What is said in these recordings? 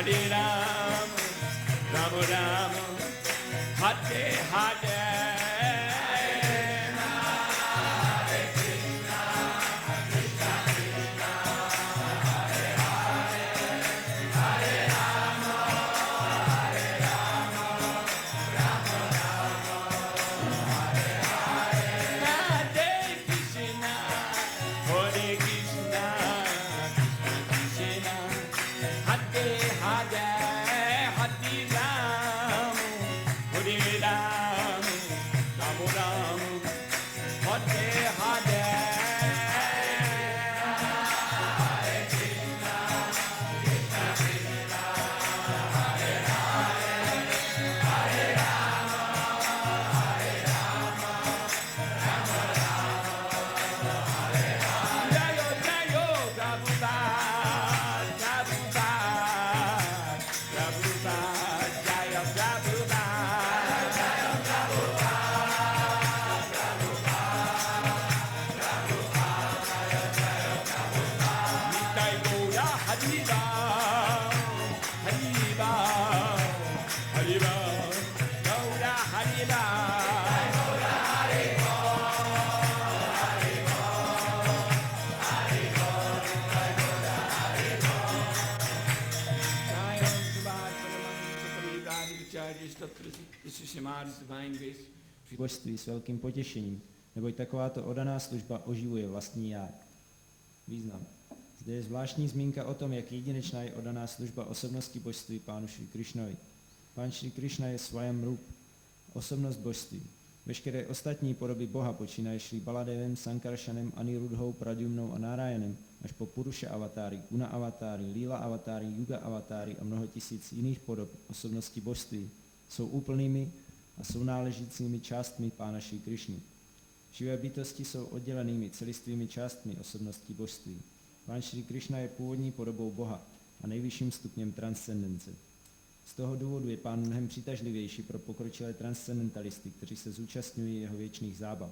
Hare Ram, Ram Ram, Hare Hare. Božství s velkým potěšením, neboť takováto oddaná služba oživuje vlastní já. Význam. Zde je zvláštní zmínka o tom, jak jedinečná je oddaná služba osobnosti božství Pánu Šrí Krišnovi. Pán Šrí Krišna je Svayam Rup, osobnost božství. Veškeré ostatní podoby Boha počínaje Šrí Baladevem, Sankarshanem, Anirudhou, Pradyumnou a Nárajanem, až po Purusha avatáry, Guna avatáry, Líla avatáry, Yuga avatáry a mnoho tisíc jiných podob osobnosti božství jsou úplnými a jsou náležícími částmi Pána Šrí Krišny. Živé bytosti jsou oddělenými celistvými částmi osobností božství. Pán Šrí Krišna je původní podobou Boha a nejvyšším stupněm transcendence. Z toho důvodu je Pán mnohem přitažlivější pro pokročilé transcendentalisty, kteří se zúčastňují jeho věčných zábav.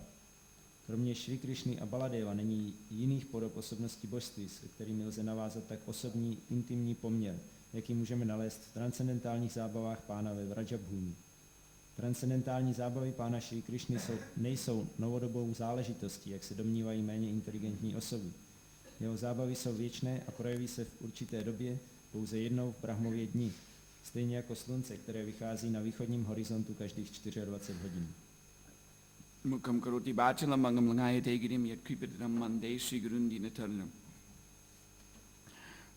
Kromě Šrí Krišny a Baladeva není jiných podob osobnosti božství, se kterými lze navázat tak osobní, intimní poměr, jaký můžeme nalézt v transcendentálních zábavách Pána ve Vrajabhumi. Transcendentální zábavy Pána Šrí Krišny nejsou novodobou záležitostí, jak se domnívají méně inteligentní osoby. Jeho zábavy jsou věčné a projeví se v určité době pouze jednou v Brahmově dni, stejně jako slunce, které vychází na východním horizontu každých 24 hodin. Mukam karoti báčelam mangam langayate girim yatkripitam mande Shri Gurundinataranam.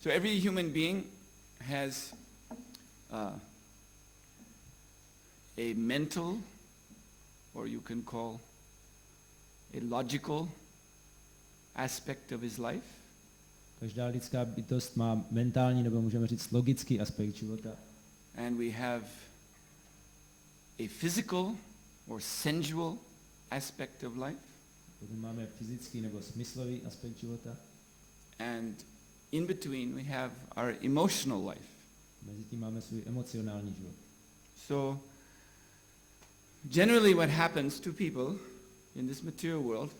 So every human being has a mental, or you can call a logical aspect of his life. Každá lidská bytost má mentální, nebo můžeme říct logický aspekt života. And we have a physical or sensual aspect of life. Potom máme fyzický nebo smyslový aspekt života. And in between we have our emotional life. Mezi tím máme svůj emocionální život. So generally what happens to people in this material world,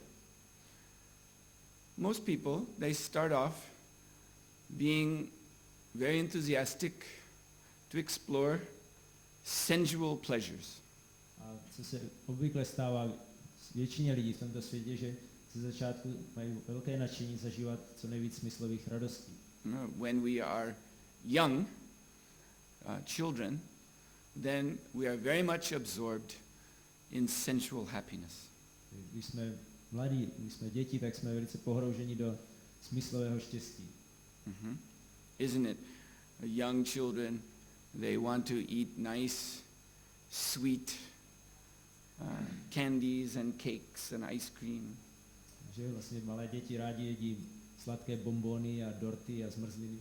most people, they start off being very enthusiastic to explore sensual pleasures. A co se obvykle stává většině lidí v tomto světě, že ze začátku mají velké nadšení zažívat co nejvíc smyslových radostí. When we are young children, then we are very much absorbed in sensual happiness. Když jsme mladí, když jsme děti, tak jsme velice pohrouženi do smyslového štěstí. Isn't it? Young children, they want to eat nice, sweet candies and cakes and ice cream. Že vlastně malé děti rádi jedí sladké bonbony a dorty a zmrzliny.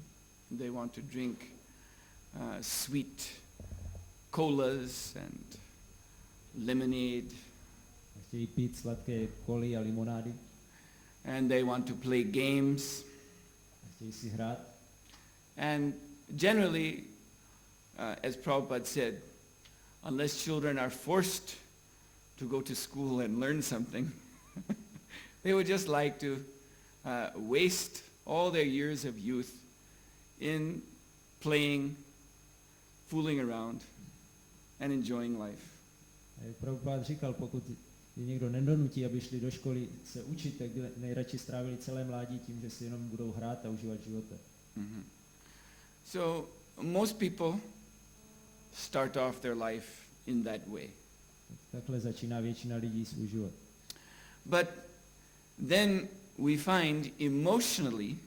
They want to drink sweet colas and lemonade. A chtějí pít sladké koly a limonády. And they want to play games. A chtějí si hrát. And generally, as Prabhupada said, unless children are forced to go to school and learn something, they would just like to waste all their years of youth in playing fooling around and enjoying life. A jak Prabhupád říkal, pokud je někdo nedonutí, aby šli do školy se učit, tak by nejradši strávili celé mládí tím, že si jenom budou hrát a užívat života. Mm-hmm. So most people start off their life in that way. Takhle začíná většina lidí svůj život. But then we find emotionally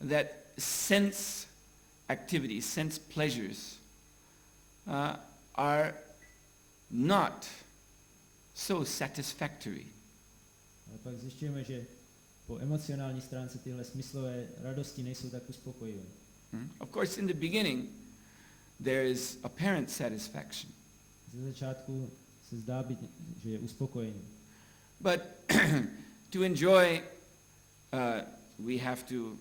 that sense activities, sense pleasures are not so satisfactory. Ale pak zjišťujeme, že po emocionální stránce tyhle smyslové radosti nejsou tak uspokojivé. Of course, in the beginning, there is apparent satisfaction. Ze začátku se zdá být, že je uspokojený. But to enjoy, we have to,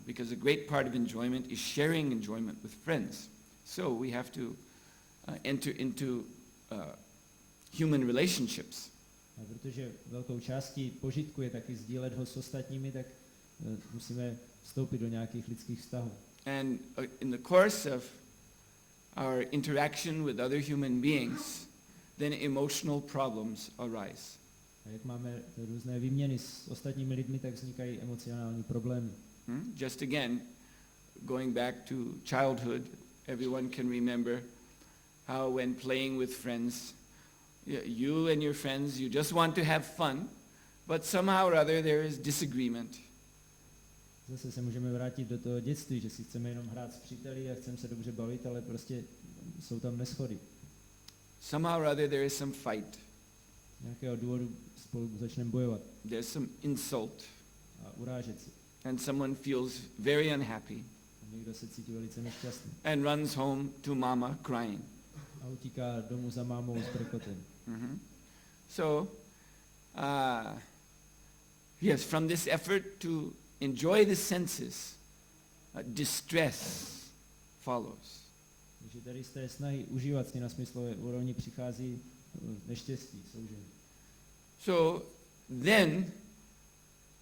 because a great part of enjoyment is sharing enjoyment with friends. So we have to enter into human relationships. A protože velkou částí požitku je taky sdílet ho s ostatními, tak musíme vstoupit do nějakých lidských vztahů. And in the course of our interaction with other human beings, then emotional problems arise. A jak máme různé výměny s ostatními lidmi, tak vznikají emocionální problémy. Just again, going back to childhood, everyone can remember how when playing with friends, you and your friends, you just want to have fun, but somehow or other there is disagreement. Zase se můžeme vrátit do toho dětství, že si chceme jenom hrát s příteli a chceme se dobře bavit, ale prostě jsou tam neshody. Somehow or other there is some fight. Z nějakého důvodu spolu začneme bojovat. There's some insult. A urážet si. And someone feels very unhappy. A někdo se cítí velice nešťastný. And runs home to mama crying. A utíká domů za mámou s prkotem. Mm-hmm. So, yes, from this effort to enjoy the senses, distress follows. Takže tady z té snahy užívat si na smyslové úrovni přichází neštěstí, soužení. So then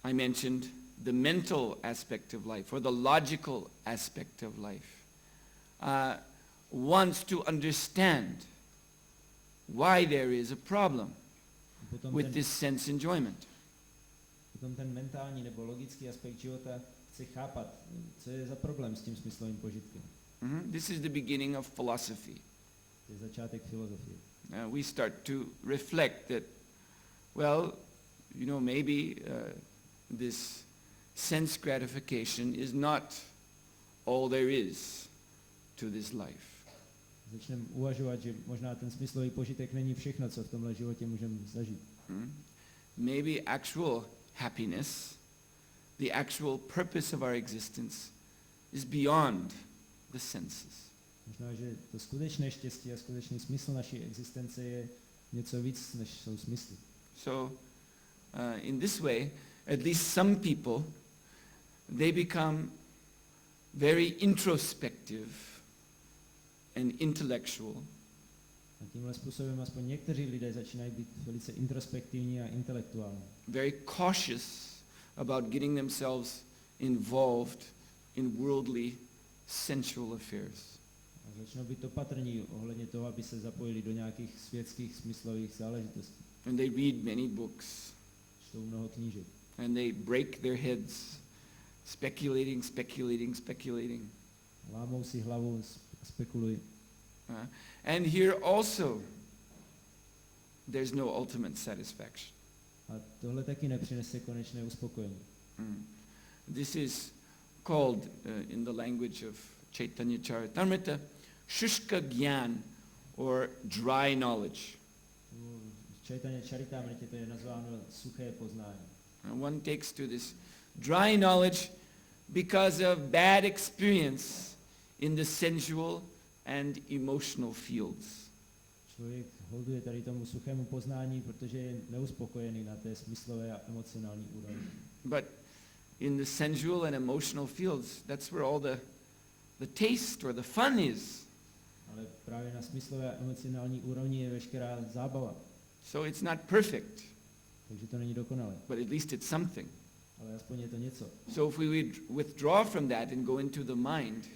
I mentioned the mental aspect of life, or the logical aspect of life. Wants to understand why there is a problem with this sense enjoyment. Potom ten mentální nebo logický aspekt života chce chápat, co je za problém s tím smyslovým požitkem. This is the beginning of philosophy. To je začátek filozofie. We start to reflect that, well, maybe this sense gratification is not all there is to this life. Začneme uvažovat, že možná ten smyslový požitek není všechno, co v tomhle životě můžeme zažít. Maybe actual happiness, the actual purpose of our existence, is beyond the senses. Možná, že to skutečné štěstí a skutečný smysl naší existence je něco víc, než jsou smysly. So, in this way, at least some people, they become very introspective and intellectual. A tímhle způsobem aspoň někteří lidé začínají být velice introspektivní a intelektuální. Very cautious about getting themselves involved in worldly, sensual affairs. A začnou být opatrní ohledně toho, aby se zapojili do nějakých světských smyslových záležitostí. And they read many books. Čtou mnoho knížek. And they break their heads, speculating. Lámou si hlavu, spekulují. And here also, there's no ultimate satisfaction. A tohle taky nepřinese konečné uspokojení. This is called, in the language of Chaitanya Charitamrita, shushka gyan, or dry knowledge. V Chaitanya Charitamrita to je nazváno suché poznání. One takes to this dry knowledge because of bad experience in the sensual and emotional fields. Člověk holduje tady tomu suchému poznání, protože je neuspokojený na té smyslové a emocionální úrovni. But in the sensual and emotional fields, that's where all the taste or the fun is. Ale právě na smyslové a emocionální úrovni je veškerá zábava. So it's not perfect. Takže to není dokonalé. But at least it's something. Ale aspoň je to něco. So if we withdraw from that and go into the mind,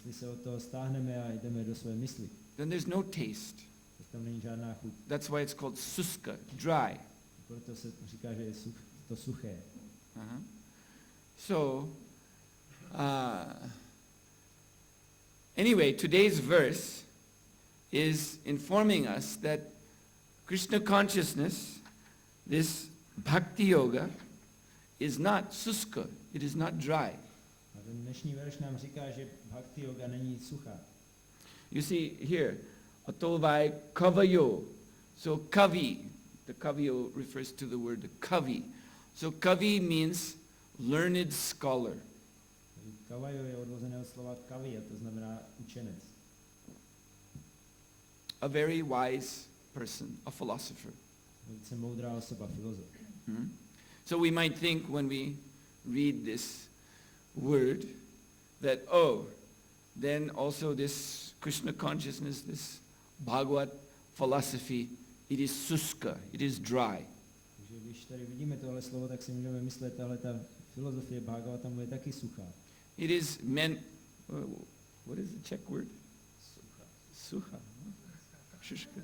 jestli se od toho stáhneme a jdeme do své mysli, then there's no taste. tak tam není žádná chuť. That's why it's called suska, dry. Proto se říká, že je to suché. Uh-huh. So, anyway, today's verse is informing us that Krishna consciousness, this bhakti yoga, is not suska, it is not dry. A ten dnešní verš nám říká, že bhakti yoga není suchá. You see here, atolvai kavayo. So kavi, the kaviyo refers to the word kavi. So kavi means learned scholar. Kavajo je odvozené od slova kavi, a to znamená učenec. A very wise person, a philosopher. Velice moudrá osoba, filozof. So we might think when we read this word that, then also this Krishna consciousness, this Bhagavad philosophy, it is suska, it is dry. Takže když tady vidíme tohle slovo, tak si můžeme myslet, tahle ta filozofie Bhagavatamu je taky suchá. It is meant, what is the Czech word? Sucha. Shushka.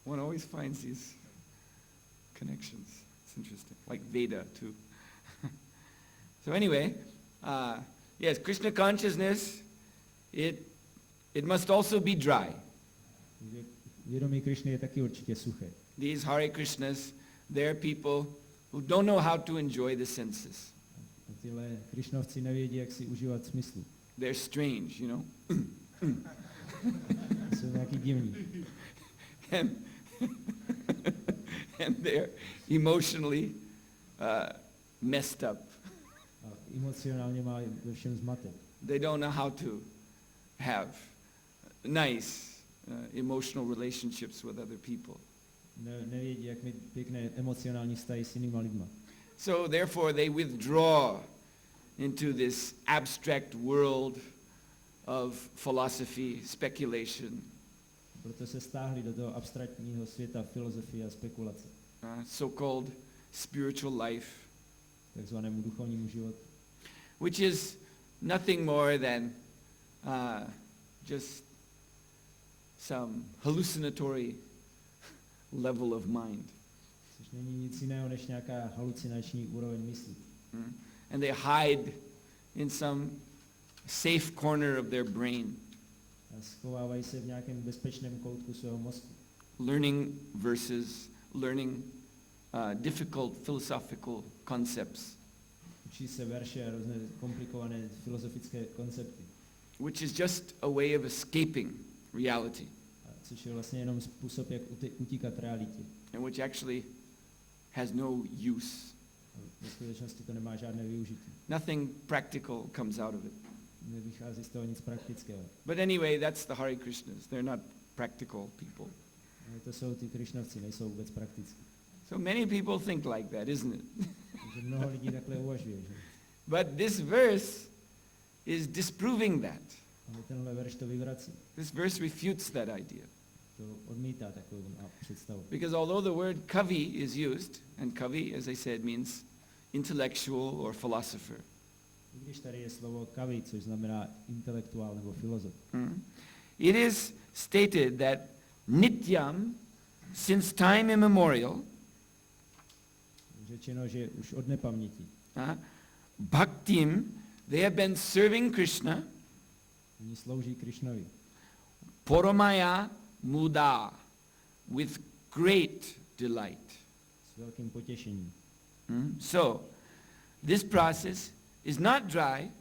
One always finds these connections. It's interesting. Like Veda too. So anyway, yes, Krishna consciousness, it must also be dry. Vědomí Krishny je taky určitě suché. These Hare Krishnas, they're people who don't know how to enjoy the senses. A tyhle Krishnovci nevědí, jak si užívat smyslu. They're strange, you know. Jsou nějaký divní. And they're emotionally messed up. A emocionálně má ve všem zmatek. They don't know how to have nice emotional relationships with other people. Nevědí, jak mít pěkné emocionální vztahy s jinýma lidma. So therefore they withdraw into this abstract world of philosophy, speculation. Proto se stáhli do toho abstraktního světa filozofie a spekulace. So-called spiritual life, Takzvanému duchovnímu životu. which is nothing more than just some hallucinatory level of mind. Což není nic jiného než nějaká halucinační úroveň mysli. And they hide in some safe corner of their brain, A schovávají se v nějakém bezpečném koutku svého mozku. learning verses, learning difficult philosophical concepts, Učí se verše a různé komplikované filozofické koncepty. which is just a way of escaping reality, Což je vlastně jenom způsob, jak utíkat realitě. and which actually has no use. Ve skutečnosti to nemá žádné využití. Nothing practical comes out of it. Nevychází z toho nic praktického. But anyway, that's the Hare Krishnas. They're not practical people. Ale to jsou ty Krišnovci, nejsou vůbec praktický. So many people think like that, isn't it? Takže mnoho lidí takhle uvažuje. Že? But this verse is disproving that. Ale tenhle verš to vyvrací. This verse refutes that idea. To odmítá takovou představu. Because although the word kavi is used, and kavi, as I said, means intellectual or philosopher, I když tady je slovo kavi, což znamená intelektuál nebo filozof, it is stated that nityam, since time immemorial, řečeno, že už od nepaměti, bhaktim, they have been serving Krishna, oni slouží Krišnovi. Paramaya muda, with great delight. S velkým potěšením. So, this process is not dry,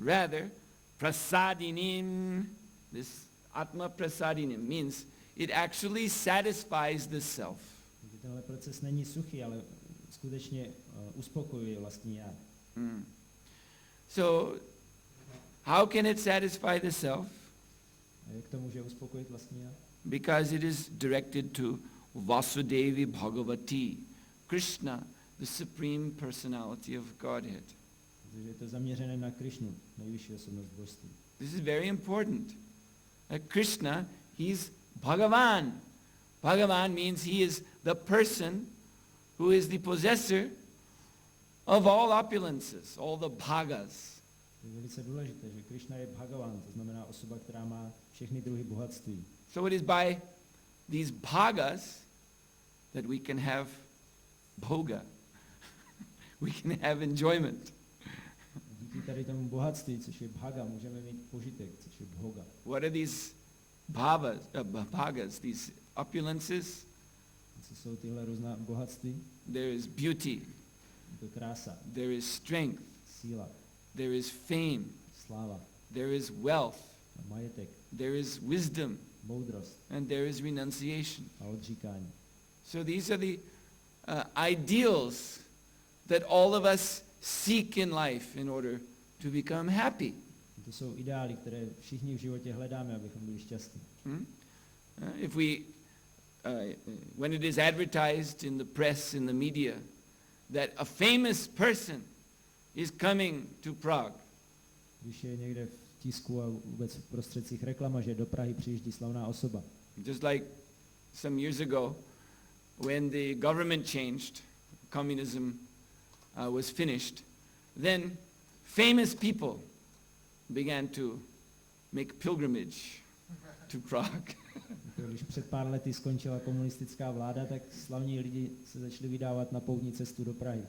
rather prasadinim. This atma prasadinim means it actually satisfies the self. Takže tenhle proces není suchý, ale skutečně uspokojuje vlastní já. So, how can it satisfy the self? A jak to může uspokojit vlastní já? Because it is directed to Vasudevi Bhagavati, Krishna, the Supreme Personality of Godhead. Protože je to zaměřené na Krišnu, nejvyšší osobnost božství. This is very important. Krishna, he's Bhagavan. Bhagavan means he is the person who is the possessor of all opulences, all the bhagas. To je velice důležité, že Krishna je Bhagavan, to znamená osoba, která má všechny druhy bohatství. So it is by these bhagas that we can have bhoga. We can have enjoyment. Díky tady tomu bohatství, což je bhaga, můžeme mít požitek, což je bhoga. What are these bhagas, these opulences? Co jsou tyhle různá bohatství? There is beauty, Je to krása, there is strength, síla, there is fame, sláva, there is wealth, majetek, there is wisdom, moudrost and there is renunciation. a odříkání. So these are the ideals that all of us seek in life in order to become happy. To jsou ideály, které všichni v životě hledáme, abychom byli šťastní. If we, when it is advertised in the press, in the media, that a famous person is coming to Prague, Když je někde v tisku a vůbec v prostředcích reklama, že do Prahy přijíždí slavná osoba. just like some years ago, when the government changed, communism was finished, then famous people began to make pilgrimage to Prague. Když před pár lety skončila komunistická vláda, tak slavní lidi se začali vydávat na poutní cestu do Prahy.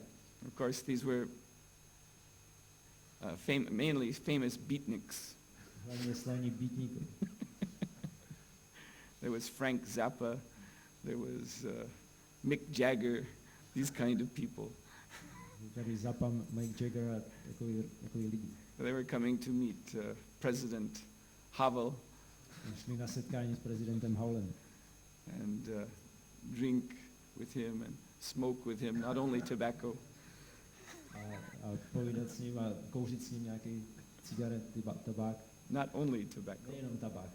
Of course, these were mainly famous beatniks. Hlavně slavní býtníky. There was Frank Zappa, there was Mick Jagger, these kind of people. Tady Zappa, Mike Jagger a takový lidi. They were coming to meet President Havel Šli na setkání s prezidentem Havlem and drink with him and smoke with him, not only tobacco. a povídat s ním a kouřit s ním nějaký cigarety, tabák. Not only tobacco. Nejenom tabák.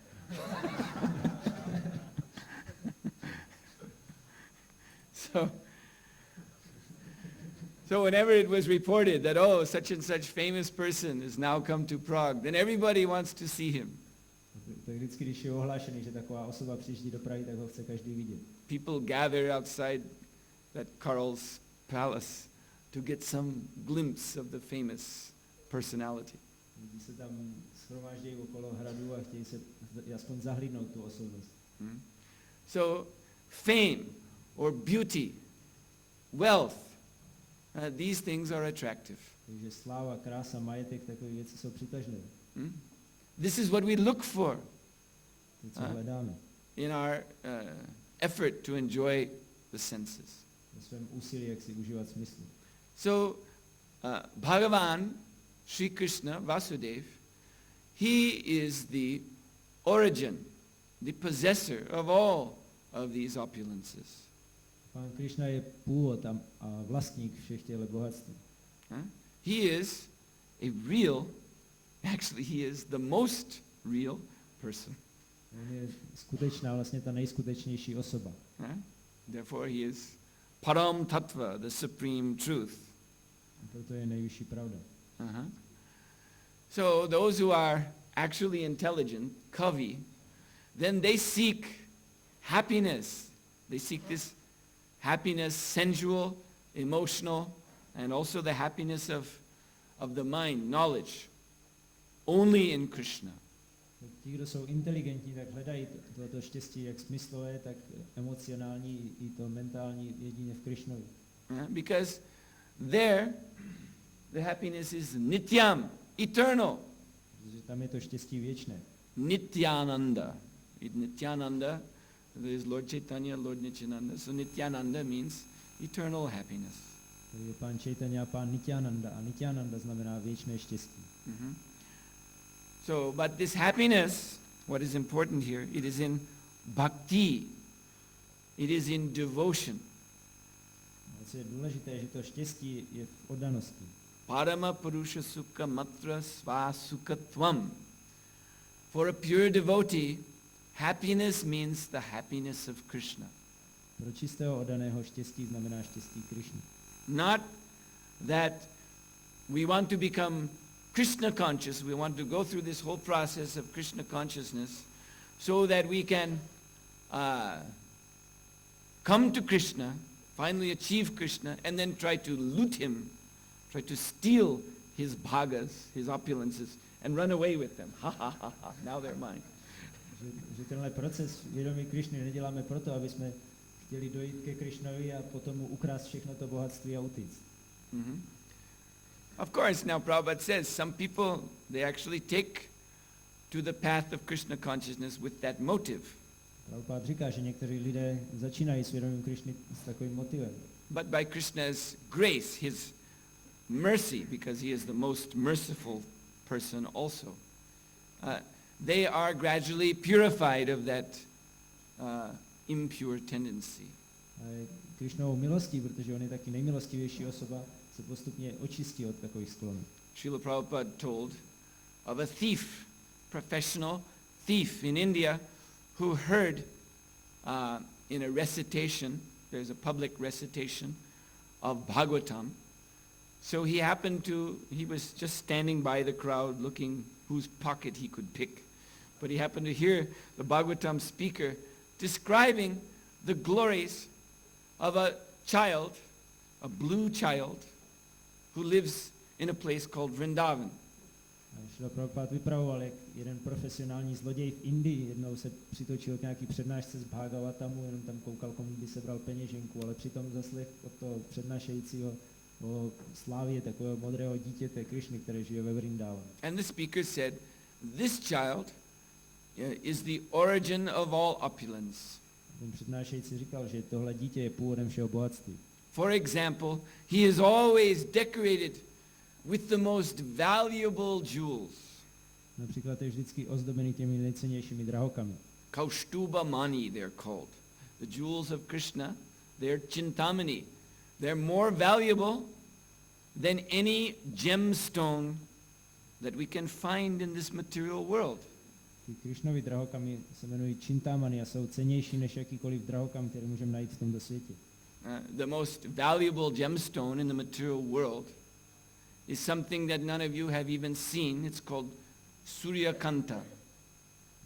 So whenever it was reported that, oh, such and such famous person has now come to Prague, then everybody wants to see him. Tak vždycky, když je ohlášený, že taková osoba přijíždí do Prahy, tak ho chce každý vidět. People gather outside that Karl's palace to get some glimpse of the famous personality. Lidi se tam shromáždějí okolo hradu a chtějí se aspoň zahlídnout tu osobnost. So fame or beauty, wealth, these things are attractive. Takže sláva, krása, majetek, takové věci jsou přitažlivé. This is what we look for To, co hledáme. in our effort to enjoy the senses. Ve svém úsilí, jak si užívat smysl. So Bhagavan, Sri Krishna, Vasudev, he is the origin, the possessor of all of these opulences. Pán Krishna je původ a vlastník všech těchto bohatství. He is a real, actually he is the most real person. On je skutečná, vlastně ta nejskutečnější osoba. Therefore he is Param Tattva, the supreme truth. A proto je nejvyšší pravda. So those who are actually intelligent, Kavi, then they seek happiness. They seek this happiness, sensual, emotional, and also the happiness of the mind, knowledge, only in Krishna. Ti, kdo jsou inteligentní, tak hledají toto štěstí jak smyslové, tak emocionální i to mentální jedině v Krishnovi. Because there the happiness is nityam, eternal. Protože tam je to štěstí věčné. Nityananda. Nityananda, there is Lord Chaitanya, Lord Nityananda. So Nityananda means eternal happiness. To je pán Chaitanya a pán Nityananda. A Nityananda znamená věčné štěstí. So, but this happiness, what is important here, it is in bhakti. It is in devotion. A co je důležité, že to štěstí je v oddanosti. Parama purusha sukha matra sva sukhatvam. For a pure devotee, happiness means the happiness of Krishna. Pro čistého oddaného štěstí znamená štěstí Krishny. Not that we want to become Krishna conscious, we want to go through this whole process of Krishna consciousness so that we can come to Krishna, finally achieve Krishna, and then try to loot him, try to steal his bhagas, his opulences, and run away with them. Ha ha ha ha, now they're mine. Že tenhle proces vědomí Krišny neděláme proto, aby jsme chtěli dojít ke Krišnovi a potom mu ukrást všechno to bohatství a utíct. Mm-hmm. Of course, now Prabhupada says, some people, they actually take to the path of Krishna consciousness with that motive. Prabhupada říká, že někteří lidé začínají s vědomím Krišny s takovým motivem. But by Krishna's grace, his mercy, because he is the most merciful person also, they are gradually purified of that impure tendency. Krišnovou milostí, protože on je taky nejmilostivější osoba, se postupně očistí od takových sklonů. Srila Prabhupada told of a thief, professional thief in India, who heard in a recitation, there's a public recitation of Bhagavatam. So he was just standing by the crowd looking whose pocket he could pick. But he happened to hear the Bhagavatam speaker describing the glories of a child, a blue child, who lives in a place called Vrindavan. Šrila Prabhupada vypravoval, jak jeden profesionální zloděj v Indii jednou se přitočil k nějaký přednášce z Bhagavatamu, jenom tam koukal, komu by sebral peněženku, ale přitom zaslech od toho přednášejícího o slávě takového modrého dítěte Krishny, které žije ve Vrindavan. And the speaker said, this child is the origin of all opulence. Ten přednášející říkal, že tohle dítě je původem všeho bohatství. For example, he is always decorated with the most valuable jewels. Například je vždycky ozdobený těmi nejcennějšími drahokami. Kaustuba mani, they're called. The jewels of Krishna, they're chintamani. They're more valuable than any gemstone that we can find in this material world. Ty Krishnovy drahokamy se jmenují Chintamani a jsou cennější než jakýkoliv drahokam, který můžeme najít v tomto světě. The most valuable gemstone in the material world is something that none of you have even seen. It's called Suryakanta.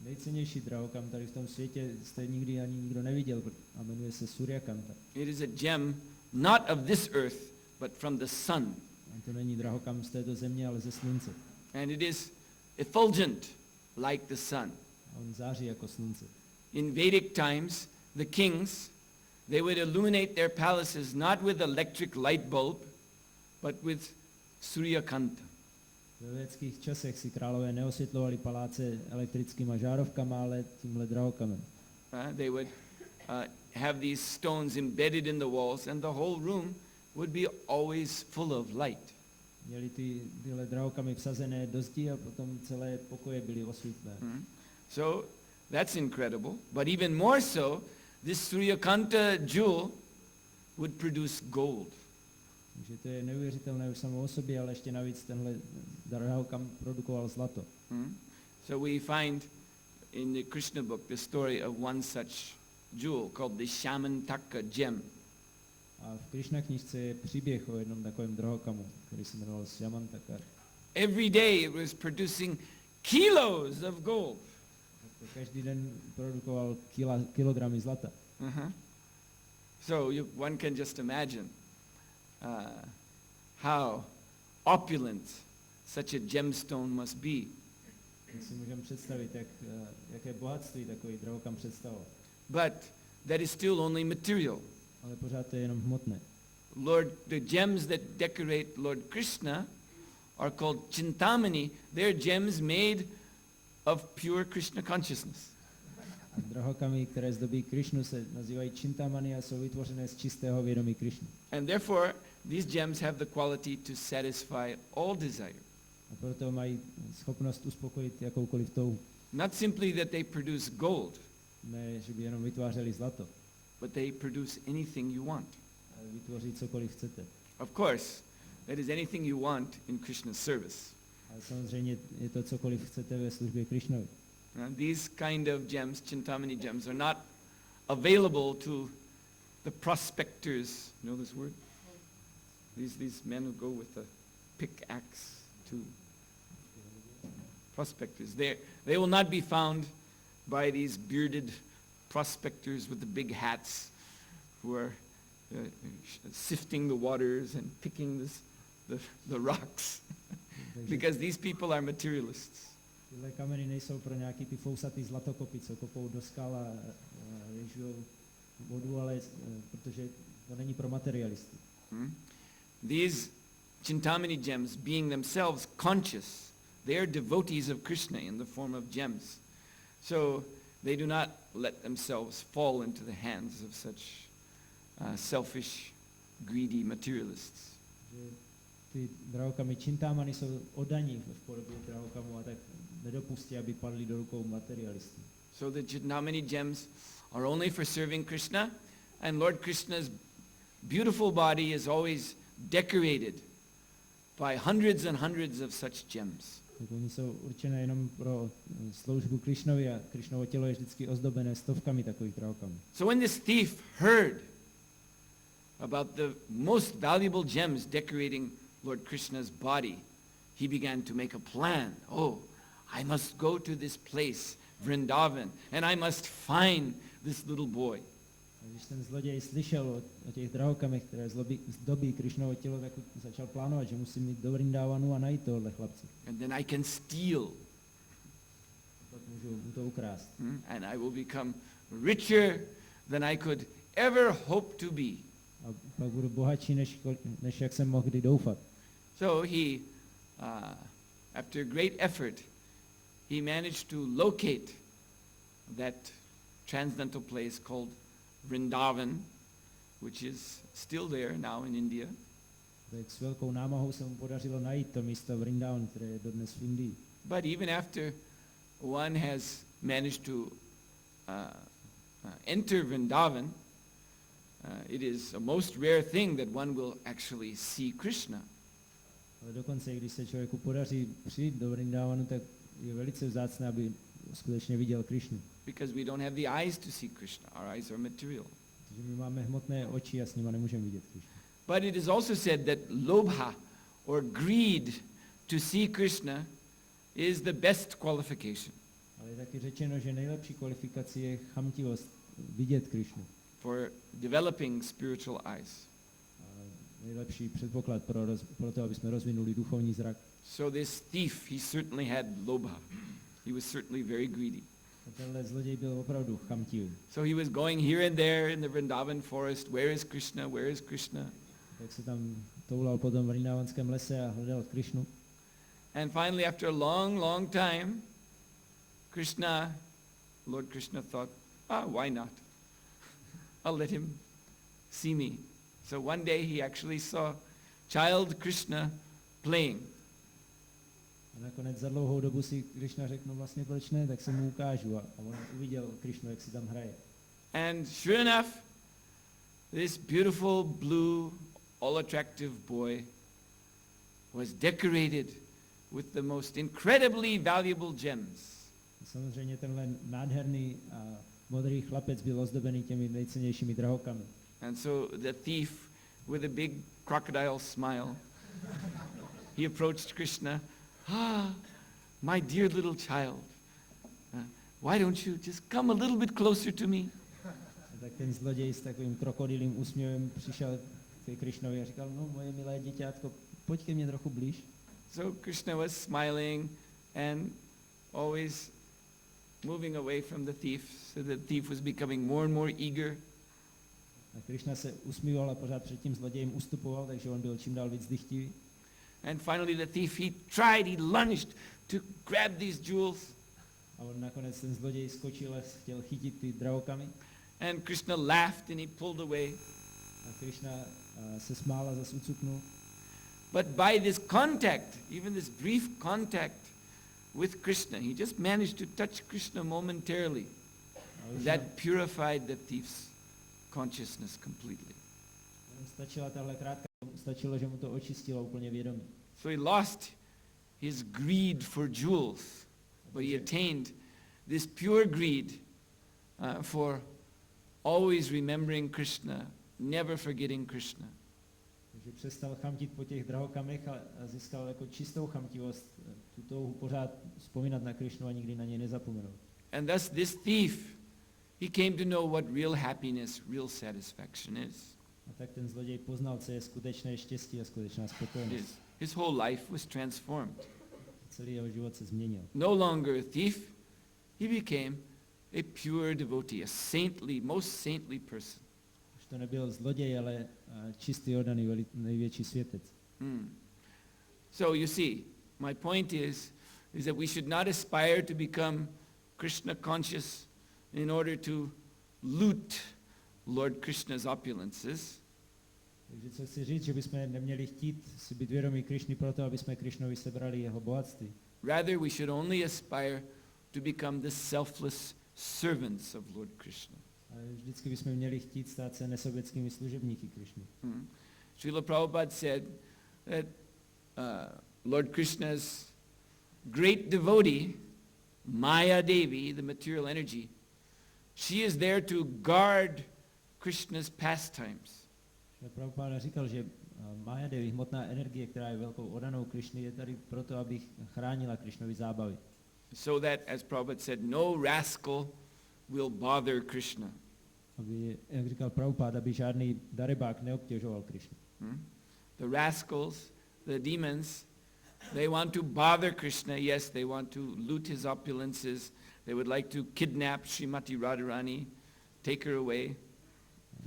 Nejcennější drahokam tady v tom světě jste nikdy ani nikdo neviděl a jmenuje se Suryakanta. It is a gem not of this earth, but from the sun. A to není drahokam z této země, ale ze slunce. And it is effulgent like the sun. A on září jako slunce. In Vedic times, the kings, they would illuminate their palaces not with electric light bulb, but with Suryakanta. Ve védských časech si králové neosvětlovali paláce elektrickýma žárovkama, ale tímhle drahokamem. They would have these stones embedded in the walls, and the whole room would be always full of light. Měli tyhle drahokamy vsazené do zdi a potom celé pokoje byly osvětlené. So that's incredible. But even more so, this Suryakanta jewel would produce gold. Takže to je neuvěřitelné už samou o sobě, ale ještě navíc tenhle drahokam produkoval zlato. So we find in the Krishna book the story of one such jewel called the Shamantaka gem. A v Krishna knižce je příběh o jednom takovém drahokamu, který se jmenoval Shamantaka. Every day it was producing kilos of gold. Každý den produkoval kilogramy zlata. So one can just imagine how opulent such a gemstone must be. Tak si můžeme představit, jaké bohatství takový drahokam představoval. But that is still only material. Ale pořád to je jenom hmotné. The gems that decorate Lord Krishna are called Chintamani. They're gems made of pure Krishna consciousness. A drahokamy, které zdobí Krishnu, se nazývají Chintamani a jsou vytvořené z čistého vědomí Krishny. And therefore, these gems have the quality to satisfy all desire. A proto mají schopnost uspokojit jakoukoliv touhu. Not simply that they produce gold, Ne, že by jenom vytvářeli zlato, but they produce anything you want. ale vytvoří cokoliv chcete. Of course, that is anything you want in Krishna's service. Ale samozřejmě je to cokoliv chcete ve službě Krishnovi. These kind of gems, Chintamani gems, are not available to the prospectors. You know this word? These men who go with the pickaxe to prospectors. They will not be found by these bearded prospectors with the big hats who are sifting the waters and picking the rocks. because these people are materialists. Tyhle kameny nejsou pro nějaký ty fousatý zlatokopy, co kopou do skal a rýžujou vodu, ale protože to není pro materialisty. These Chintamani gems, being themselves conscious, they are devotees of Krishna in the form of gems. So they do not let themselves fall into the hands of such selfish, greedy materialists. Ty drahokamy Chintamani jsou oddaní v podobě drahokamů a tak nedopustí, aby padli do rukou materialistů. So the Chintamani gems are only for serving Krishna, and Lord Krishna's beautiful body is always decorated by hundreds and hundreds of such gems. Tak oni jsou určené jenom pro službu Krishnovi a Krishnovo tělo je vždycky ozdobené stovkami takových drahokamů. So when this thief heard about the most valuable gems decorating Lord Krishna's body, he began to make a plan. Oh, I must go to this place, Vrindavan, and I must find this little boy. A když ten zloděj slyšel o těch drahokamech, které zdobí Krishnovo tělo, tak začal plánovat, že musí jít do Vrindavanu a najít tohle chlapce. And then I can steal. Tak můžu mu to ukrást. And I will become richer than I could ever hope to be. A pak budu bohatší, než jak jsem mohl kdy doufat. So he, after great effort, he managed to locate that transcendental place called Vrindavan, which is still there now in India. Tak s velkou námahou se mu podařilo najít to místo Vrindavan, které je dodnes v Indii. But even after one has managed to enter Vrindavan, it is a most rare thing that one will actually see Krishna. Ale dokonce, když se člověku podaří přijít do Vrindavanu, tak je velice vzácné, aby skutečně viděl Krishnu. Because we don't have the eyes to see Krishna. Our eyes are material. Protože my máme hmotné oči a s nimi nemůžeme vidět Krishnu. But it is also said that lobha or greed to see Krishna is the best qualification Ale je taky řečeno, že nejlepší kvalifikací je chamtivost vidět Krishnu. for developing spiritual eyes. A nejlepší předpoklad pro to, aby jsme rozvinuli duchovní zrak. So this thief, he certainly had lobha. He was certainly very greedy. A tenhle zloděj byl opravdu chamtivý. So he was going here and there in the Vrindavan forest. Where is Krishna? Where is Krishna? Tak se tam toulal po tom vrindavanském lese a hledal Krishnu. And finally, after a long, long time, Lord Krishna thought, why not? I'll let him see me. So one day he actually saw child Krishna playing. A nakonec za dlouhou dobu si Krishna řekl, no vlastně proč ne, tak se mu ukážu. A on uviděl Krishnu, jak si tam hraje. And sure enough, this beautiful blue, all attractive boy was decorated with the most incredibly valuable gems. Samozřejmě tenhle nádherný a modrý chlapec byl ozdobený těmi nejcennějšími drahokamy. And so the thief, with a big crocodile smile, he approached Krishna. My dear little child, why don't you just come a little bit closer to me? A tak ten zloděj s takovým krokodýlím úsměvem přišel k Krishnovi a říkal, no moje milé děťátko, pojď ke mně trochu blíž. So Krishna was smiling and always moving away from the thief, so the thief was becoming more and more eager. A Krishna se usmíval a pořád před tím zlodějem ustupoval, takže on byl čím dál víc dychtivý. And finally the thief, he lunged to grab these jewels. A on nakonec ten zloděj skočil a chtěl chytit ty drahokamy. And Krishna laughed and he pulled away. A Krishna se smál a zas ucuknul. But by this contact, even this brief contact with Krishna, he just managed to touch Krishna momentarily. That purified the thief's consciousness completely. Stačilo, že mu to očistilo úplně vědomí. So he lost his greed for jewels, but he attained this pure greed for always remembering Krishna, never forgetting Krishna. Takže přestal chamtit po těch drahokamech a získal jako čistou chamtivost, tu touhu pořád vzpomínat na Krishnu a nikdy na něj nezapomenout. And thus this thief, he came to know what real happiness, real satisfaction is. A tak ten zloděj poznal, co je skutečné štěstí a skutečná spokojenost. his whole life was transformed. Celý jeho život se změnil. No longer a thief, he became a pure devotee, a saintly, most saintly person. Už to nebyl zloděj, ale čistý oddaný největší světec. So you see, my point is that we should not aspire to become Krishna conscious in order to loot Lord Krishna's opulences. Takže co chci říct, že bychom neměli chtít si být vědomí Krišny proto, aby jsme Krišnovi sebrali jeho bohatství. Rather, we should only aspire to become the selfless servants of Lord Krishna. Ale vždycky bychom měli chtít stát se nesobeckými služebníky Krišny. Srila Prabhupada said that Lord Krishna's great devotee, Maya Devi, the material energy, she is there to guard Krishna's pastimes. Prabhupada říkal, že Maya Devi, hmotná energie, která je velkou oddanou Krišny, je tady proto, aby chránila Krišnovi zábavy. So that, as Prabhupada said, no rascal will bother Krishna. Aby, jak říkal Prabhupada, aby žádný darebák neobtěžoval Krišnu. The rascals, the demons, they want to bother Krishna. Yes, they want to loot his opulences. They would like to kidnap Srimati Radharani, take her away.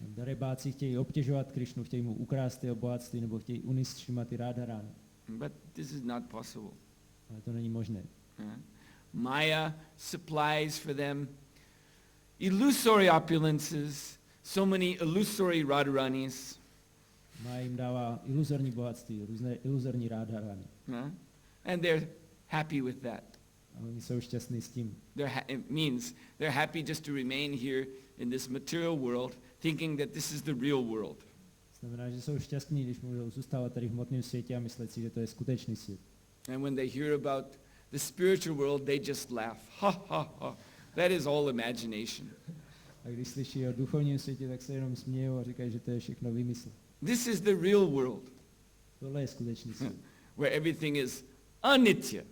Darebáci chtějí obtěžovat Krišnu, chtějí mu ukrást jeho bohatství nebo chtějí unést Srimati Radharani. But this is not possible. Ale to není možné. Maya supplies for them illusory opulences, so many illusory Radharanis. Maya jim dává iluzorní bohatství, různé iluzorní Radharani. And they're happy with that. A oni jsou šťastní s tím. It means they're happy just to remain here in this material world, thinking that this is the real world. Znamená, že jsou šťastní, když můžou zůstávat tady v hmotném světě a myslet si, že to je skutečný svět. And when they hear about the spiritual world, they just laugh. Ha, ha, ha. That is all imagination. A když slyší o duchovním světě, tak se jenom smějou a říkají, že to je všechno výmysl. This is the real world, Tohle je skutečný svět. where everything is anitya,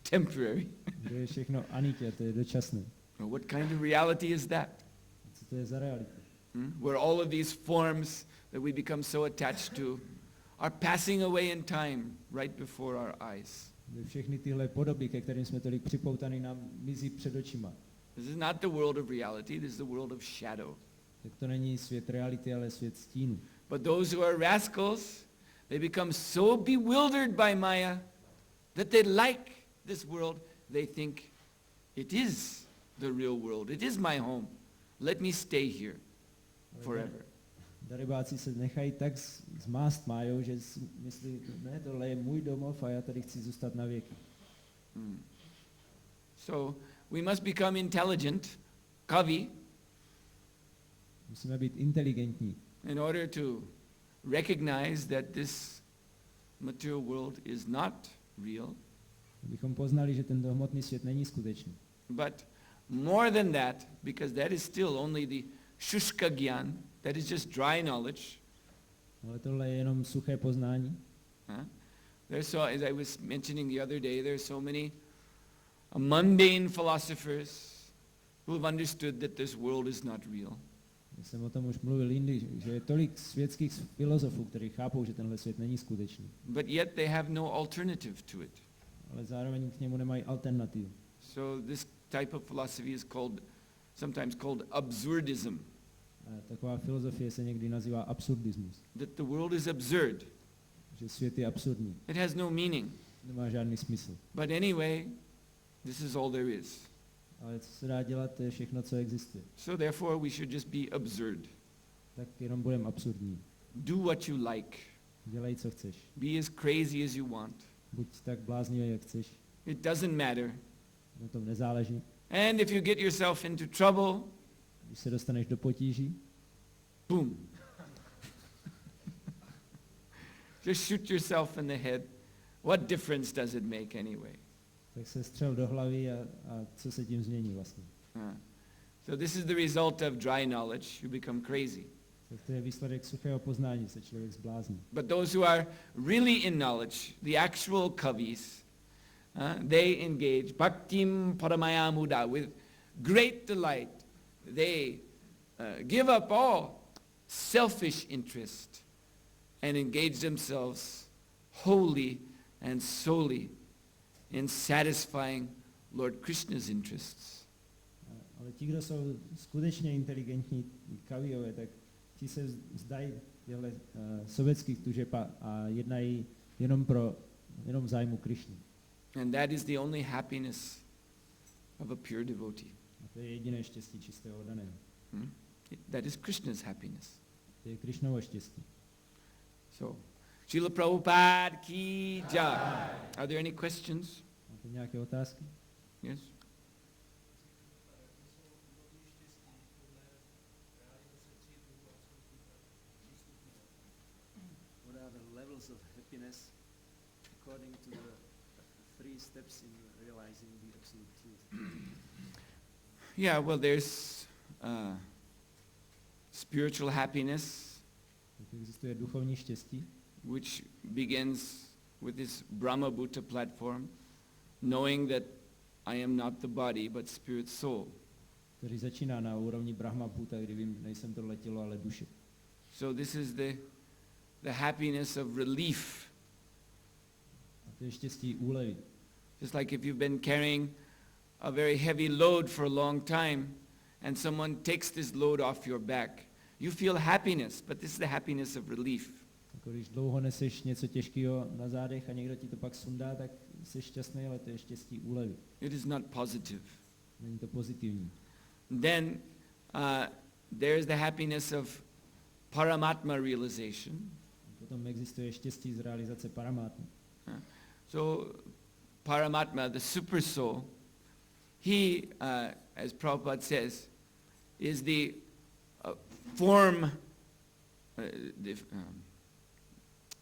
temporary. Kde je všechno anitya, to je dočasné. What kind of reality is that? Co to je za realitu? Where all of these forms that we become so attached to are passing away in time right before our eyes. Kde všechny tyhle podoby, ke kterým jsme tolik připoutaný, nám mizí před očima. This is not the world of reality, this is the world of shadow. Tak to není svět reality, ale svět stínu. But those who are rascals, they become so bewildered by Maya that they like this world. They think, it is the real world. It is my home. Let me stay here forever. Darebáci se nechají tak zmást Májou, že si myslí, ne, tohle je můj domov a já tady chci zůstat na věky. So we must become intelligent, Kavi, Musíme být inteligentní, in order to recognize that this material world is not real, abychom poznali, že tento hmotný svět není skutečný. but more than that, because that is still only the shushka gyan, that is just dry knowledge. Ale tohle je jenom suché poznání. There's so, as I was mentioning the other day, there are so many mundane philosophers who have understood that this world is not real. Já jsem o tom už mluvil jindy, že je tolik světských filozofů, kteří chápou, že tenhle svět není skutečný. But yet they have no alternative to it. Ale zároveň k němu nemají alternativu. So this type of philosophy is sometimes called absurdism. A taková filozofie se někdy nazývá absurdismus. That the world is absurd. Že svět je absurdní. It has no meaning. Nemá žádný smysl. But anyway, this is all there is. Ale co se dá dělat, to je všechno, co existuje. So therefore we should just be absurd. Tak jenom budeme absurdní. Do what you like. Dělej, co chceš. Be as crazy as you want. Buď tak bláznivý, jak chceš. It doesn't matter. Na tom nezáleží. And if you get yourself into trouble, Když se dostaneš do potíží, boom. Just shoot yourself in the head. What difference does it make anyway? tak se střel do hlavy a co se tím změní vlastně. So this is the result of dry knowledge. You become crazy. Tak to je výsledek suchého poznání, se člověk zblázní. But those who are really in knowledge, the actual kavis, they engage bhaktim paramaya muda with great delight. They give up all selfish interest and engage themselves wholly and solely in satisfying Lord Krishna's interests. Ale ti, kdo jsou skutečně inteligentní kaviové, tak ti se vzdají těchto sobeckých tužeb a jednají jenom v zájmu Krishny. And that is the only happiness of a pure devotee. A to je jediné štěstí čistého oddaného. That is Krishna's happiness. To je Krishnovo štěstí. So, Srila Prabhupada ki jai. Are there any questions? Máte nějaké otázky? Yes? What are the levels of happiness according to the 3 steps in realizing the absolute truth? Yeah, well, there's spiritual happiness, Tak existuje duchovní štěstí, which begins with this Brahma Bhuta platform, knowing that I am not the body, but spirit soul. který začíná na úrovni Brahma Bhuta, kdy vím, nejsem tohle tělo, ale duše. So this is the happiness of relief. A to je štěstí úlevy. Just like if you've been carrying a very heavy load for a long time, and someone takes this load off your back, you feel happiness, but this is the happiness of relief. Jako když dlouho neseš něco těžkého na zádech a někdo ti to pak sundá, tak jsi šťastný, ale to je štěstí úlevy. It is not positive. Není to pozitivní. Then there is the happiness of Paramatma realization. Potom existuje štěstí z realizace paramátmy. So Paramatma, the super soul, he, as Prabhupada says, is the form,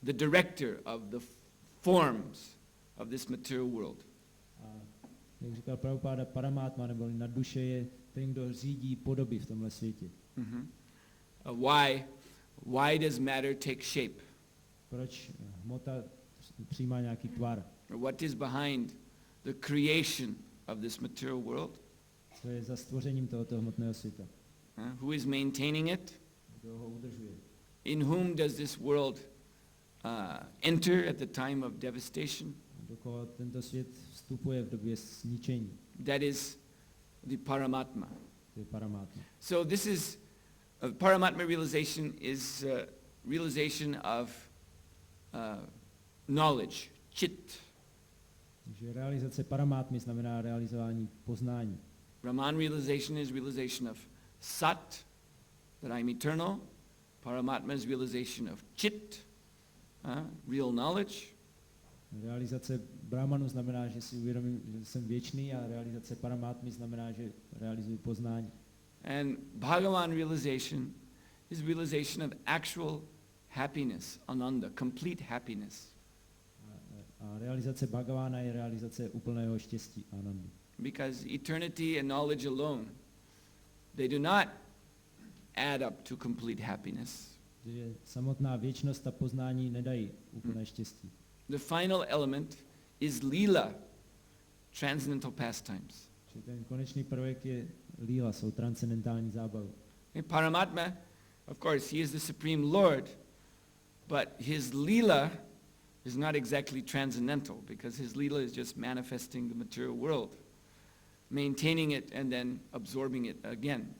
the director of the forms of this material world. A jak říkal Prabhupada, paramátma nebo nad duše je ten, kdo řídí podoby v tomhle světě. Mm-hmm. Why does matter take shape? Proč hmota přijímá nějaký tvar? What is behind the creation of this material world? Co je za stvořením tohoto hmotného světa? Who is maintaining it? Kdo ho udržuje? In whom does this world enter at the time of devastation? Do koho tento svět vstupuje v době zničení? That is the Paramatma. To je paramátma. So this is, Paramatma realization is realization of knowledge, chit. Takže realizace paramátmy znamená realizování poznání. Brahman realization is realization of Sat, that I'm eternal. Paramatma is realization of Chit, real knowledge. Realizace Brahmanu znamená, že si uvědomím, že jsem věčný, a realizace paramátmy znamená, že realizuji poznání. And Bhagavan realization is realization of actual happiness, ananda, complete happiness. A realizace Bhagavána je realizace úplného štěstí, anandy. Because eternity and knowledge alone, they do not add up to complete happiness. Že samotná věčnost a poznání nedají úplné štěstí. The final element is lila, transcendental pastimes. Že ten konečný prvek je líla, jsou transcendentální zábavy. And Paramatma, of course, he is the supreme Lord, but his lila is not exactly transcendental, because his lila is just manifesting the material world, maintaining it and then absorbing it again.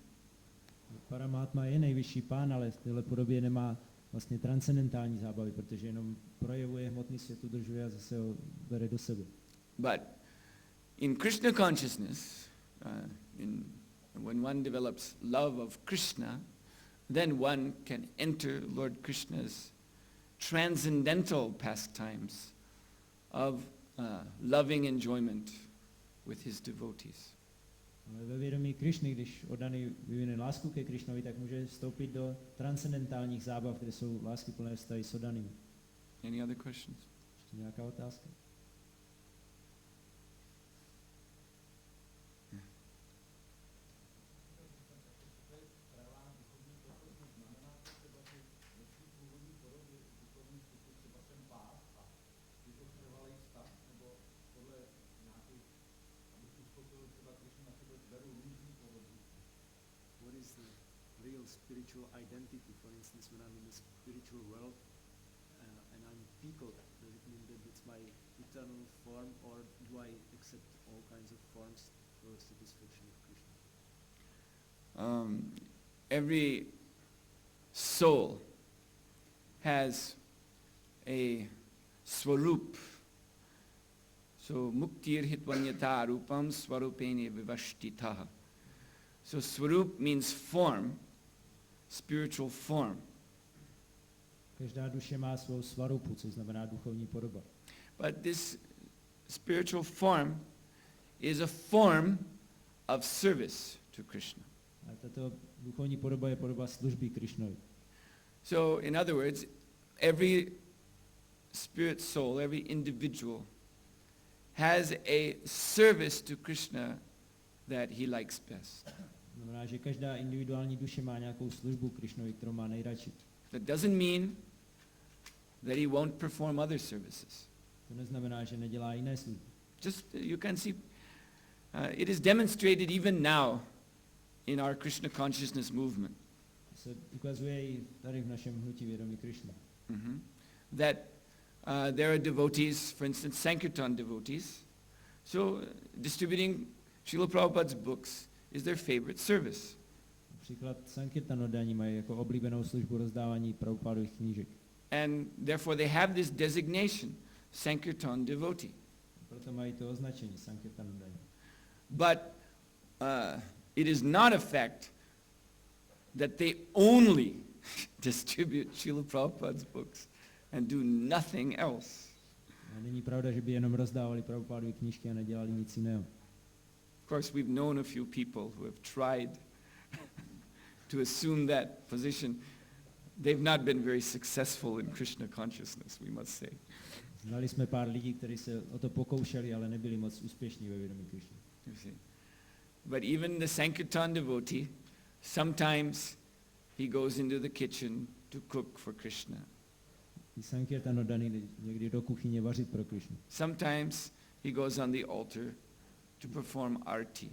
Paramátma je nejvyšší pán, ale v téhle podobě nemá vlastně transcendentální zábavy, protože jenom projevuje hmotný svět, udržuje a zase ho bere do sebe. But in Krishna consciousness, when one develops love of Krishna, then one can enter Lord Krishna's transcendental pastimes of loving enjoyment with his devotees. Ale ve vědomí Krišny, když oddaný vyvine lásku ke Krišnovi, tak může vstoupit do transcendentálních zábav, kde jsou láskyplné vztahy s oddanými. Any other questions? Ještě nějaká otázka? What is the real spiritual identity? For instance, when I'm in the spiritual world and I'm people, does it mean that it's my eternal form, or do I accept all kinds of forms for satisfaction of Krishna? Every soul has a swarup. So muktir hitvanyata rupam swarupene vivashtitaha. So swarup means form, spiritual form. Každá duše má svou svarupu, což znamená duchovní podoba. But this spiritual form is a form of service to Krishna. A tato duchovní podoba je podoba služby Krishnovi. So in other words, every spirit soul, every individual has a service to Krishna that he likes best. Znamená, že každá individuální duše má nějakou službu Krishnovi, kterou má nejradši. That doesn't mean that he won't perform other services. To neznamená, že nedělá jiné služby. Just you can see, it is demonstrated even now in our Krishna consciousness movement. Se ukazuje i tady v našem hnutí vědomí Krishna. That there are devotees, for instance, Sankirtan devotees, so distributing Srila Prabhupada's books is their favorite service. Například Sankirtanodáni mají jako oblíbenou službu rozdávání Prabhupádových knížek. And therefore they have this designation, Sankirtan devotee. Proto mají to označení Sankirtanodáni. But it is not a fact that they only distribute Srila Prabhupada's books and do nothing else. A není pravda, že by jenom rozdávali Prabhupádovy knížky a nedělali nic jiného. Of course, we've known a few people who have tried to assume that position. They've not been very successful in Krishna consciousness, we must say. Znali jsme pár lidí, kteří se o to pokoušeli, ale nebyli moc úspěšní ve vědomí Krishny. You see. But even the Sankirtan devotee, sometimes he goes into the kitchen to cook for Krishna. I Sankirtanodáni někdy do kuchyně vařit pro Krishnu. Sometimes he goes on the altar to perform arti.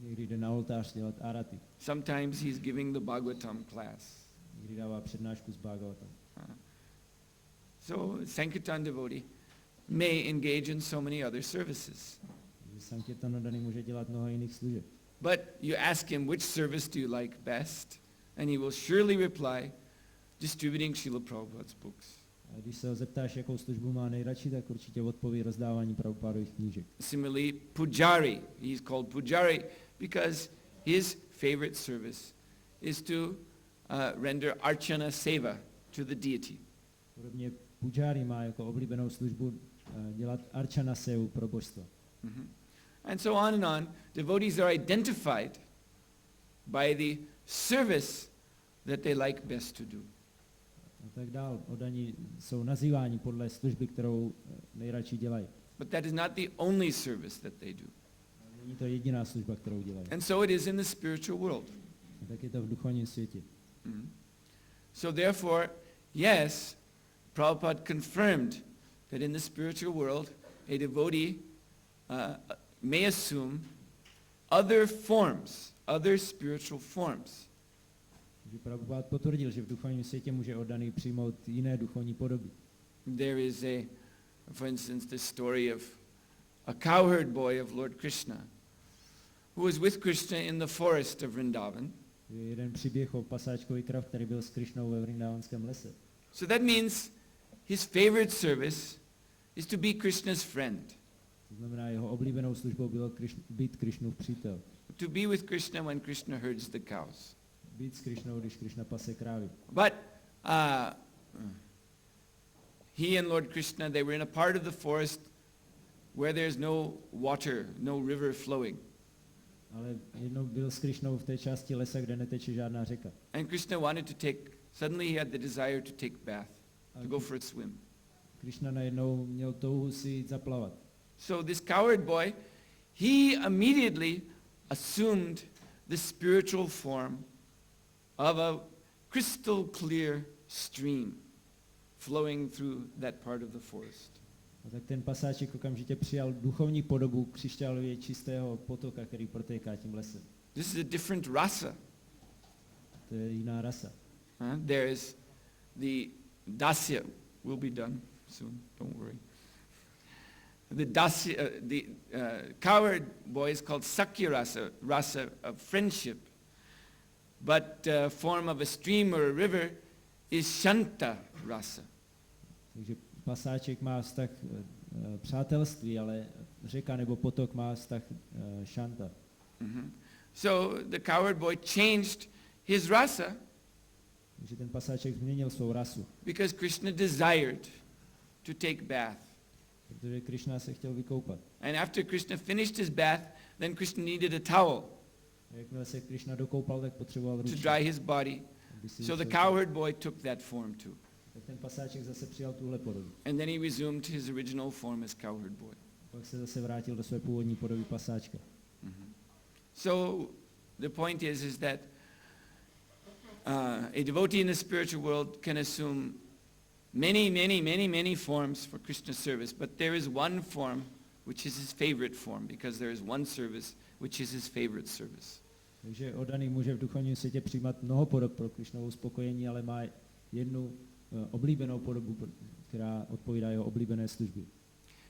Někdy jde na oltář dělat arati. Sometimes he's giving the Bhagavatam class. Někdy dává přednášku z Bhagavatam. So Sankirtan devotee may engage in so many other services. Sankirtanodáni může dělat mnoho jiných služeb. But you ask him, which service do you like best? And he will surely reply, distributing Srila Prabhupada's books. A když se ho zeptáš, jakou službu má nejradši, tak určitě odpoví rozdávání Prabhupádových knížek. Similarly, Pujari, he's called Pujari because his favorite service is to render archana seva to the deity. Podobně Pujari má jako oblíbenou službu dělat archana sevu pro božstva. And so on and on, devotees are identified by the service that they like best to do. A tak dál. Oddaní jsou nazýváni podle služby, kterou nejradši dělají. But that is not the only service that they do. Není to jediná služba, kterou dělají. And so it is in the spiritual world. A tak je to v duchovním světě. So therefore, yes, Prabhupada confirmed that in the spiritual world, a devotee may assume other forms, other spiritual forms. Že Prabhupada potvrdil, že v duchovním světě může oddaný přijmout jiné duchovní podoby. There is for instance, the story of a cowherd boy of Lord Krishna, who was with Krishna in the forest of Vrindavan. Je jeden příběh o pasáčkovi krav, který byl s Krishnou ve Vrindavanském lese. So that means his favorite service is to be Krishna's friend. To znamená, jeho oblíbenou službou bylo být Krishnův přítel. To be with Krishna when Krishna herds the cows. Být s Krishnou, když Krishna pase krávy. But he and Lord Krishna, they were in a part of the forest where there's no water, no river flowing. Ale jednou byl s Krishnou v té části lesa, kde neteče žádná řeka. And Krishna wanted to suddenly he had the desire to take bath, to go for a swim. Krishna najednou měl touhu si jít zaplavat. So this cowherd boy, he immediately assumed the spiritual form of a crystal clear stream flowing through that part of the forest. A tak ten pasáček okamžitě přijal duchovní podobu křišťálově čistého potoka, který protéká tím lesem. This is a different rasa. To je jiná rasa. There is the dasya will be done soon. Don't worry. The cowherd boy is called Sakya Rasa, rasa of friendship. But form of a stream or a river is Shanta Rasa. Takže pasáček má vztah přátelství, ale řeka nebo potok má vztah šanta. Mm-hmm. So the cowherd boy changed his rasa. Takže ten pasáček změnil svou rasu. Because Krishna desired to take bath. Protože Krishna se chtěl vykoupat. And after Krishna finished his bath, then Krishna needed a towel Jakmile se Krishna dokoupal, tak potřeboval to ručník. dry his body. So the cowherd boy took that form too. Tak ten pasáček zase přijal tuhle podobu. And then he resumed his original form as cowherd boy. Pak se zase vrátil do své původní podoby pasáčka. Mm-hmm. So the point is that a devotee in the spiritual world can assume many forms for Krishna service, but there is one form which is his favorite form, because there is one service which is his favorite service. Takže oddaný může v duchovním světě přijímat mnoho podob pro Krishnovo uspokojení, ale má jednu oblíbenou podobu, která odpovídá jeho oblíbené službě.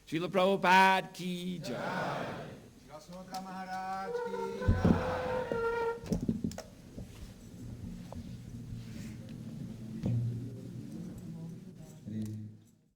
Srila Prabhupada ki jai. Suhotra Maharaj ki jai.